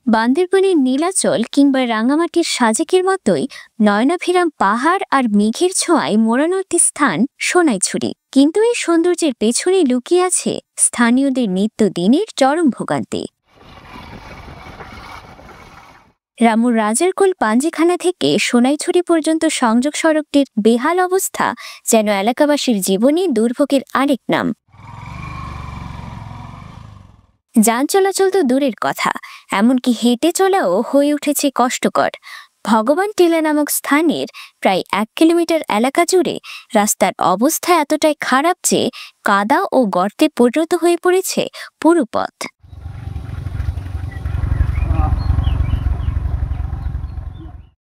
বান্দরবনের নীলাচল কিংবা রাঙামাটির সাজেকের মতোই নয়নাভিরাম পাহাড় আর মেঘের ছোঁয়ায় মোড়ানো একটি স্থান সোনাইছড়ি। কিন্তু এই সৌন্দর্যের পেছনে লুকিয়ে আছে স্থানীয়দের নিত্যদিনের চরম ভোগান্তি। রামুর রাজারকোল পাঞ্জিখানা থেকে সোনাইছড়ি পর্যন্ত সংযোগ সড়কটির বেহাল অবস্থা যেন এলাকাবাসীর জীবনে দুর্ভোগের আরেক নাম। যান চলাচল তো দূরের কথা, এমনকি হেঁটে চলাও হয়ে উঠেছে কষ্টকর। ভগবান টিলা নামক স্থানের প্রায় 1 কিলোমিটার এলাকা জুড়ে রাস্তার অবস্থা এতটাই খারাপ যে কাদা ও গর্তে পরিণত হয়ে পড়েছে পুরো পথ।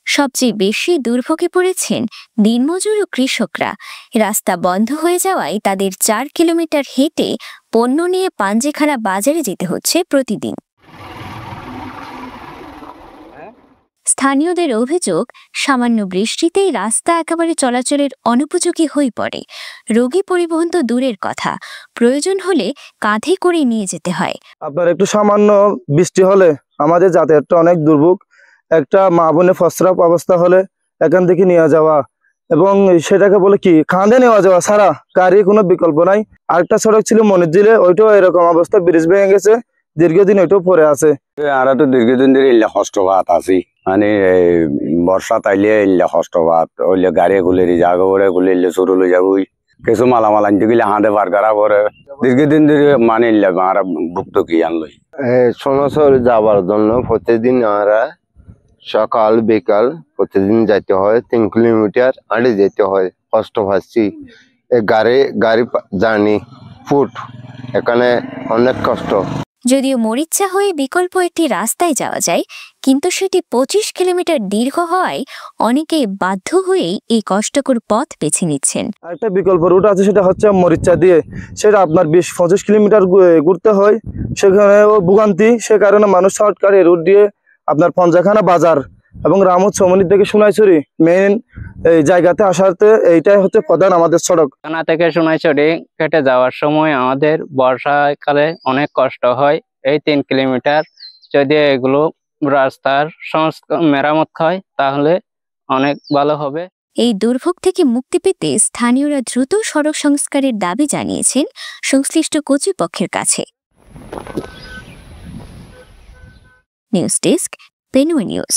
সবচেয়ে বেশি দুর্ভোগে পড়েছেন দিনমজুর ও কৃষকরা। রাস্তা বন্ধ হয়ে যাওয়ায় তাদের 4 কিলোমিটার হেঁটে পণ্য নিয়ে পাঞ্জিখানা বাজারে যেতে হচ্ছে প্রতিদিন। স্থানীয়দের অভিযোগ, সামান্য বৃষ্টিতেই রাস্তা একেবারে চলাচলের অনুপযোগী হয়ে পড়ে। রোগী পরিবহন তো দূরের কথা, প্রয়োজন হলে কাঁধে করে নিয়ে যেতে হয়। আপনার একটু সামান্য বৃষ্টি হলে আমাদের যাতায়াতটা অনেক দুর্ভোগ। একটা মা বোনের প্রস্রাব অবস্থা হলে এখান থেকে নিয়ে যাওয়া এবং সেটাকে বলে কি কাঁধে নেওয়া যাওয়া ছাড়া গাড়ির কোনো বিকল্প নাই। আরেকটা সড়ক ছিল মনিরঝিলে, ওইটাও এরকম অবস্থা, ব্রিজ ভেঙে গেছে, দীর্ঘদিন ওইটাও পড়ে আছে। আমরা তো দীর্ঘদিন ধরে ইল্লা কষ্ট পাত আছি, মানে বর্ষা তাইলে ইল্লা কষ্ট পাত ওইলে গাড়ি গুলেরি জাগা করে গুলিলে চুরু লই যাবই, কিছু মালামাল আনতে গেলে হাঁটে পার করা পরে দীর্ঘদিন ধরে মানে ইল্লা আমরা ভুক্ত কি আনলই। সোনাইছড়ি যাওয়ার জন্য প্রতিদিন আমরা সকাল বিকাল প্রতিদিন যাইতে হয়, 3 কিলোমিটার আগে যেতে হয়। কষ্ট পাচ্ছি, গাড়ি জার্নি ফুট, এখানে অনেক কষ্ট। যদিও মরিচ্চা হয়ে বিকল্প একটি রাস্তায় যাওয়া যায়, কিন্তু সেটি 25 কিলোমিটার দীর্ঘ হওয়ায় অনেকেই বাধ্য হয়েই এই কষ্টকর পথ বেছে নিচ্ছেন। আরেকটা বিকল্প রুট আছে, সেটা হচ্ছে মরিচ্চা দিয়ে, সেটা আপনার 20-25 কিলোমিটার ঘুরতে হয়, সেখানেও ভোগান্তি। সে কারণে মানুষ শর্টকাট এই রুট দিয়ে আপনার পঞ্জাখানা বাজার এবং রামুর চৌমনি থেকে সোনাইছড়ি মেইন এই জায়গাতে আসাতে এইটাই হচ্ছে প্রধান আমাদের সড়ক। থানা থেকে সোনাইছড়ি কেটে যাওয়ার সময় আমাদের বর্ষাকালে অনেক কষ্ট হয়। এই 3 কিলোমিটার যদি এগুলো রাস্তার মেরামত হয় তাহলে অনেক ভালো হবে। এই দুর্ভোগ থেকে মুক্তি পেতে স্থানীয়রা দ্রুত সড়ক সংস্কারের দাবি জানিয়েছেন সংশ্লিষ্ট কর্তৃপক্ষের কাছে। News desk, Penua news.